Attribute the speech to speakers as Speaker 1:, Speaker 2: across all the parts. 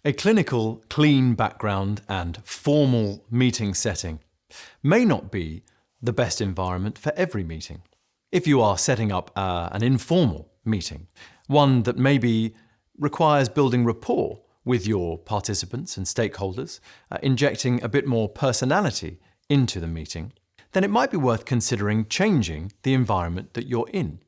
Speaker 1: A clinical, clean background and formal meeting setting may not be the best environment for every meeting. If you are setting up an informal meeting, one that maybe requires building rapport with your participants and stakeholders, injecting a bit more personality into the meeting, then it might be worth considering changing the environment that you're in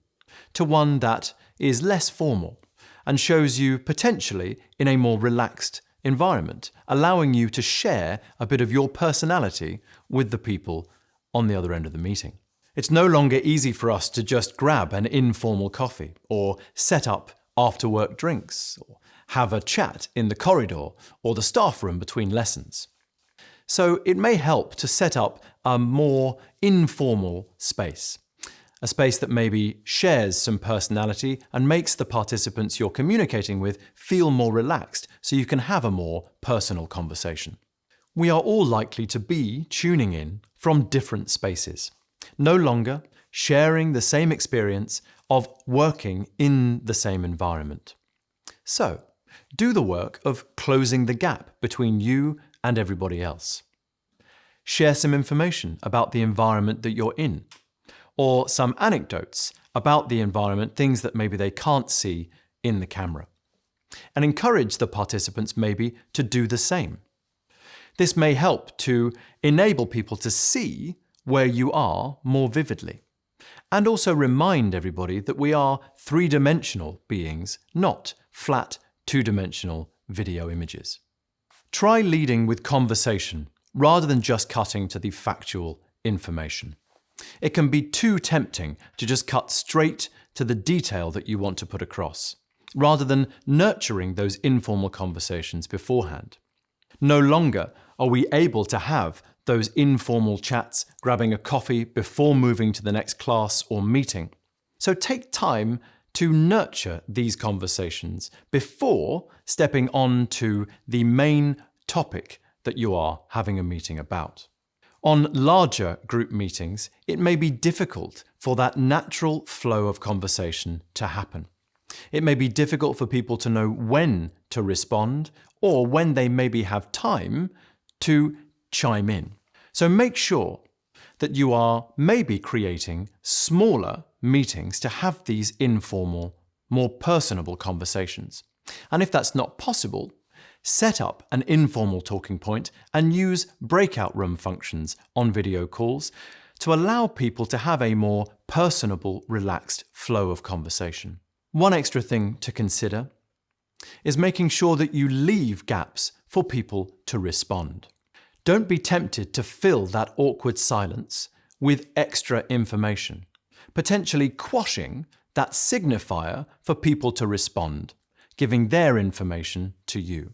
Speaker 1: to one that is less formal and shows you potentially in a more relaxed environment, allowing you to share a bit of your personality with the people on the other end of the meeting. It's no longer easy for us to just grab an informal coffee or set up after-work drinks or have a chat in the corridor or the staff room between lessons. So it may help to set up a more informal space, a space that maybe shares some personality and makes the participants you're communicating with feel more relaxed so you can have a more personal conversation. We are all likely to be tuning in from different spaces, no longer sharing the same experience of working in the same environment. So, do the work of closing the gap between you and everybody else. Share some information about the environment that you're in, or some anecdotes about the environment, things that maybe they can't see in the camera. And encourage the participants maybe to do the same. This may help to enable people to see where you are more vividly, and also remind everybody that we are three-dimensional beings, not flat, two-dimensional video images. Try leading with conversation rather than just cutting to the factual information. It can be too tempting to just cut straight to the detail that you want to put across, rather than nurturing those informal conversations beforehand. No longer are we able to have those informal chats, grabbing a coffee before moving to the next class or meeting. So take time to nurture these conversations before stepping on to the main topic that you are having a meeting about. On larger group meetings, it may be difficult for that natural flow of conversation to happen. It may be difficult for people to know when to respond or when they maybe have time to chime in. So make sure that you are maybe creating smaller meetings to have these informal, more personable conversations. And if that's not possible, set up an informal talking point and use breakout room functions on video calls to allow people to have a more personable, relaxed flow of conversation. One extra thing to consider is making sure that you leave gaps for people to respond. Don't be tempted to fill that awkward silence with extra information, potentially quashing that signifier for people to respond, giving their information to you.